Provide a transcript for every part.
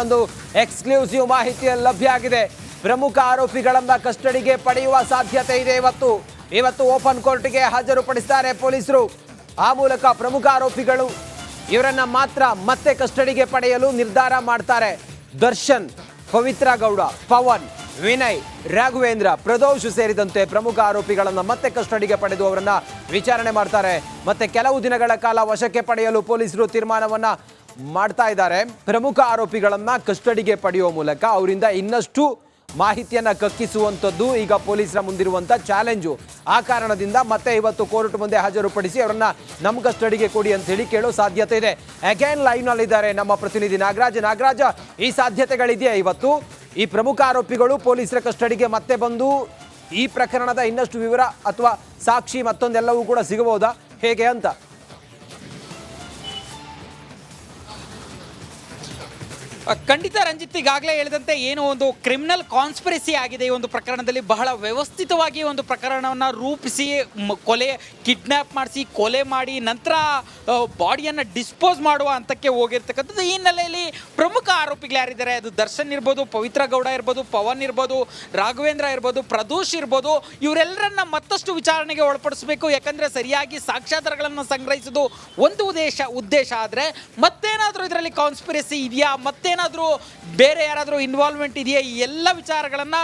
ಒಂದು ಎಕ್ಸ್ಕ್ಲೂಸಿವ್ ಮಾಹಿತಿ ಲಭ್ಯ ಆಗಿದೆ. ಪ್ರಮುಖ ಆರೋಪಿಗಳನ್ನ ಕಸ್ಟಡಿಗೆ ಪಡೆಯುವ ಸಾಧ್ಯತೆ ಇದೆ. ಇವತ್ತು ಓಪನ್ ಕೋರ್ಟ್ಗೆ ಹಾಜರುಪಡಿಸುತ್ತಾರೆ ಪೊಲೀಸರು. ಆ ಮೂಲಕ ಪ್ರಮುಖ ಆರೋಪಿಗಳು ಇವರನ್ನ ಮಾತ್ರ ಮತ್ತೆ ಕಸ್ಟಡಿಗೆ ಪಡೆಯಲು ನಿರ್ಧಾರ ಮಾಡ್ತಾರೆ. ದರ್ಶನ್, ಪವಿತ್ರ ಗೌಡ, ಪವನ್, ವಿನಯ್, ರಾಘವೇಂದ್ರ, ಪ್ರದೋಷ್ ಸೇರಿದಂತೆ ಪ್ರಮುಖ ಆರೋಪಿಗಳನ್ನ ಮತ್ತೆ ಕಸ್ಟಡಿಗೆ ಪಡೆದು ಅವರನ್ನ ವಿಚಾರಣೆ ಮಾಡ್ತಾರೆ. ಮತ್ತೆ ಕೆಲವು ದಿನಗಳ ಕಾಲ ವಶಕ್ಕೆ ಪಡೆಯಲು ಪೊಲೀಸರು ತೀರ್ಮಾನವನ್ನ ಮಾಡ್ತಾ ಇದ್ದಾರೆ. ಪ್ರಮುಖ ಆರೋಪಿಗಳನ್ನ ಕಸ್ಟಡಿಗೆ ಪಡೆಯುವ ಮೂಲಕ ಅವರಿಂದ ಇನ್ನಷ್ಟು ಮಾಹಿತಿಯನ್ನ ಕಕ್ಕಿಸುವಂಥದ್ದು ಈಗ ಪೊಲೀಸರ ಮುಂದಿರುವಂಥ ಚಾಲೆಂಜು. ಆ ಕಾರಣದಿಂದ ಮತ್ತೆ ಇವತ್ತು ಕೋರ್ಟ್ ಮುಂದೆ ಹಾಜರುಪಡಿಸಿ ಅವರನ್ನ ನಮ್ಮ ಕಸ್ಟಡಿಗೆ ಕೊಡಿ ಅಂತ ಹೇಳಿ ಕೇಳೋ ಸಾಧ್ಯತೆ ಇದೆ. ಅಗೈನ್ ಲೈವ್ನಲ್ಲಿದ್ದಾರೆ ನಮ್ಮ ಪ್ರತಿನಿಧಿ ನಾಗರಾಜ. ಈ ಸಾಧ್ಯತೆಗಳಿದೆಯಾ ಇವತ್ತು ಈ ಪ್ರಮುಖ ಆರೋಪಿಗಳು ಪೊಲೀಸರ ಕಸ್ಟಡಿಗೆ ಮತ್ತೆ ಬಂದು ಈ ಪ್ರಕರಣದ ಇನ್ನಷ್ಟು ವಿವರ ಅಥವಾ ಸಾಕ್ಷಿ ಮತ್ತೊಂದೆಲ್ಲವೂ ಕೂಡ ಸಿಗಬಹುದಾ, ಹೇಗೆ ಅಂತ? ಖಂಡಿತ ರಂಜಿತ್, ಈಗಾಗಲೇ ಹೇಳಿದಂತೆ ಏನು ಒಂದು ಕ್ರಿಮಿನಲ್ ಕಾನ್ಸ್ಪಿರಸಿ ಆಗಿದೆ ಈ ಒಂದು ಪ್ರಕರಣದಲ್ಲಿ. ಬಹಳ ವ್ಯವಸ್ಥಿತವಾಗಿ ಒಂದು ಪ್ರಕರಣವನ್ನು ರೂಪಿಸಿ ಕೊಲೆ, ಕಿಡ್ನ್ಯಾಪ್ ಮಾಡಿಸಿ ಕೊಲೆ ಮಾಡಿ ನಂತರ ಬಾಡಿಯನ್ನು ಡಿಸ್ಪೋಸ್ ಮಾಡುವ ಹಂತಕ್ಕೆ ಹೋಗಿರ್ತಕ್ಕಂಥದ್ದು. ಈ ಹಿನ್ನೆಲೆಯಲ್ಲಿ ಪ್ರಮುಖ ಆರೋಪಿಗಳು ಯಾರಿದ್ದಾರೆ, ಅದು ದರ್ಶನ್ ಇರ್ಬೋದು, ಪವಿತ್ರ ಗೌಡ ಇರ್ಬೋದು, ಪವನ್ ಇರ್ಬೋದು, ರಾಘವೇಂದ್ರ ಇರ್ಬೋದು, ಪ್ರದೋಷ್ ಇರ್ಬೋದು, ಇವರೆಲ್ಲರನ್ನ ಮತ್ತಷ್ಟು ವಿಚಾರಣೆಗೆ ಒಳಪಡಿಸಬೇಕು. ಯಾಕಂದರೆ ಸರಿಯಾಗಿ ಸಾಕ್ಷ್ಯಾಧಾರಗಳನ್ನು ಸಂಗ್ರಹಿಸೋದು ಒಂದು ಉದ್ದೇಶ ಆದರೆ ಮತ್ತೇನಾದರೂ ಇದರಲ್ಲಿ ಕಾನ್ಸ್ಪಿರಸಿ ಇದೆಯಾ, ಮತ್ತೇನಾದರೂ ಬೇರೆ ಯಾರಾದರೂ ಇನ್ವಾಲ್ವ್ಮೆಂಟ್ ಇದೆಯಾ, ಈ ಎಲ್ಲ ವಿಚಾರಗಳನ್ನು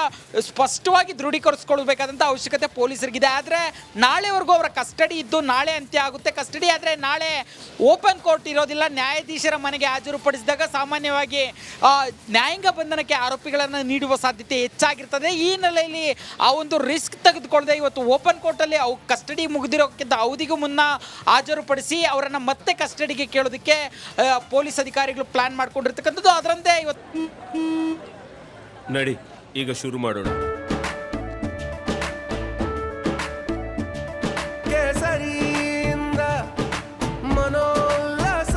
ಸ್ಪಷ್ಟವಾಗಿ ದೃಢೀಕರಿಸ್ಕೊಳ್ಬೇಕಾದಂಥ ಅವಶ್ಯಕತೆ ಪೊಲೀಸರಿಗಿದೆ. ಆದರೆ ನಾಳೆವರೆಗೂ ಅವರ ಕಸ್ಟಡಿ ಇದ್ದು ನಾಳೆ ಅಂತ್ಯ ಆಗುತ್ತೆ. ಕಸ್ಟಡಿ ಆದರೆ ನಾಳೆ ಓಪನ್ ಕೋರ್ಟ್ ಇರೋದಿಲ್ಲ. ನ್ಯಾಯಾಧೀಶರ ಮನೆಗೆ ಹಾಜರುಪಡಿಸಿದಾಗ ಸಾಮಾನ್ಯವಾಗಿ ನ್ಯಾಯಾಂಗ ಬಂಧನಕ್ಕೆ ಆರೋಪಿಗಳನ್ನು ನೀಡುವ ಸಾಧ್ಯತೆ ಹೆಚ್ಚಾಗಿರ್ತದೆ. ಈ ಹಿನ್ನೆಲೆಯಲ್ಲಿ ಆ ಒಂದು ರಿಸ್ಕ್ ತೆಗೆದುಕೊಳ್ಳದೆ ಇವತ್ತು ಓಪನ್ ಕೋರ್ಟಲ್ಲಿ ಅವು ಕಸ್ಟಡಿ ಮುಗಿದಿರೋಕ್ಕಿಂತ ಅವಧಿಗೂ ಮುನ್ನ ಹಾಜರುಪಡಿಸಿ ಅವರನ್ನು ಮತ್ತೆ ಕಸ್ಟಡಿಗೆ ಕೇಳೋದಕ್ಕೆ ಪೊಲೀಸ್ ಅಧಿಕಾರಿಗಳು ಪ್ಲಾನ್ ಮಾಡ್ಕೊಂಡಿರ್ತಕ್ಕಂಥದ್ದು. ಅದರಂತೆ ಇವತ್ತು ನಡಿ ಈಗ ಶುರು ಮಾಡೋಣ. ಕೇಸರಿಯಿಂದ ಮನೋಲ್ಲಾಸ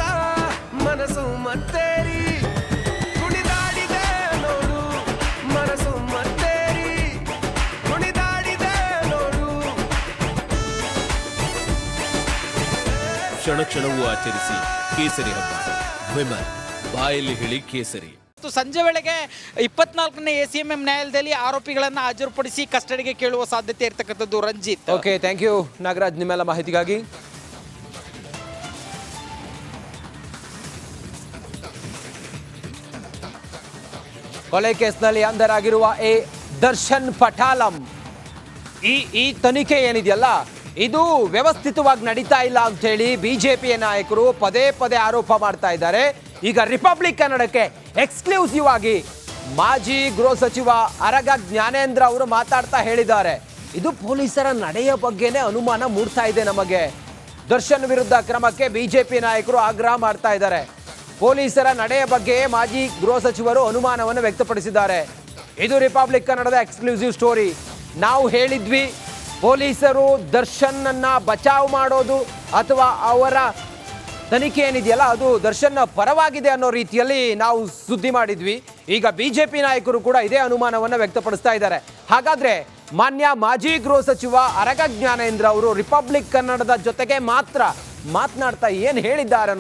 ಮನಸ್ಸು ಮತ್ತೇರಿ ಕುಣಿದಾಡಿದೆ ನೋಡು, ಮನಸ್ಸು ಮತ್ತೇರಿ ಕುಣಿದಾಡಿದೆ ನೋಡು. ಕ್ಷಣ ಕ್ಷಣವೂ ಆಚರಿಸಿ ಕೇಸರಿ ಹಬ್ಬ. ವಿಮಲ್ ಬಾಯಲ್ಲಿ ಹೇಳಿ ಕೇಸರಿ. ಸಂಜೆ ವೇಳೆಗೆ 24ನೇ ACMM ನ್ಯಾಯಾಲಯದಲ್ಲಿ ಆರೋಪಿಗಳನ್ನು ಹಾಜರುಪಡಿಸಿ ಕಸ್ಟಡಿಗೆ ಕೇಳುವ ಸಾಧ್ಯತೆ ಇರತಕ್ಕಂಥದ್ದು. Ranjit, okay, thank you Nagaraj ನಿಮ್ಮೆಲ್ಲ ಮಾಹಿತಿಗಾಗಿ. ಕೊಲೆ ಕೇಸ್ನಲ್ಲಿ ಅಂಧರಾಗಿರುವ ದರ್ಶನ್ ಪಟಾಲಂ, ಈ ತನಿಖೆ ಏನಿದೆಯಲ್ಲ ಇದು ವ್ಯವಸ್ಥಿತವಾಗಿ ನಡೀತಾ ಇಲ್ಲ ಅಂತ ಹೇಳಿ ಬಿಜೆಪಿಯ ನಾಯಕರು ಪದೇ ಪದೇ ಆರೋಪ ಮಾಡ್ತಾ ಇದ್ದಾರೆ. ಈಗ ರಿಪಬ್ಲಿಕ್ ಕನ್ನಡಕ್ಕೆ ಎಕ್ಸ್ಕ್ಲೂಸಿವ್ ಆಗಿ ಮಾಜಿ ಗೃಹ ಸಚಿವ ಅರಗ ಜ್ಞಾನೇಂದ್ರ ಅವರು ಮಾತಾಡ್ತಾ ಹೇಳಿದ್ದಾರೆ, ಇದು ಪೊಲೀಸರ ನಡೆಯ ಬಗ್ಗೆನೇ ಅನುಮಾನ ಮೂಡ್ತಾ ಇದೆ ನಮಗೆ. ದರ್ಶನ್ ವಿರುದ್ಧ ಕ್ರಮಕ್ಕೆ ಬಿಜೆಪಿ ನಾಯಕರು ಆಗ್ರಹ ಮಾಡ್ತಾ ಇದ್ದಾರೆ. ಪೊಲೀಸರ ನಡೆಯ ಬಗ್ಗೆ ಮಾಜಿ ಗೃಹ ಸಚಿವರು ಅನುಮಾನವನ್ನು ವ್ಯಕ್ತಪಡಿಸಿದ್ದಾರೆ. ಇದು ರಿಪಬ್ಲಿಕ್ ಕನ್ನಡದ ಎಕ್ಸ್ಕ್ಲೂಸಿವ್ ಸ್ಟೋರಿ. ನಾವು ಹೇಳಿದ್ವಿ ಪೊಲೀಸರು ದರ್ಶನ್ ಅನ್ನ ಬಚಾವ್ ಮಾಡೋದು ಅಥವಾ ಅವರ ತನಿಖೆ ಏನಿದೆಯಲ್ಲ ಅದು ದರ್ಶನ್ ಪರವಾಗಿದೆ ಅನ್ನೋ ರೀತಿಯಲ್ಲಿ ನಾವು ಸುದ್ದಿ ಮಾಡಿದ್ವಿ. ಈಗ ಬಿಜೆಪಿ ನಾಯಕರು ಕೂಡ ಇದೇ ಅನುಮಾನವನ್ನು ವ್ಯಕ್ತಪಡಿಸ್ತಾ ಇದ್ದಾರೆ. ಹಾಗಾದ್ರೆ ಮಾನ್ಯ ಮಾಜಿ ಗೃಹ ಸಚಿವ ಅರಗ ಜ್ಞಾನೇಂದ್ರ ಅವರು ರಿಪಬ್ಲಿಕ್ ಕನ್ನಡದ ಜೊತೆಗೆ ಮಾತ್ರ ಮಾತನಾಡ್ತಾ ಏನು ಹೇಳಿದ್ದಾರೆ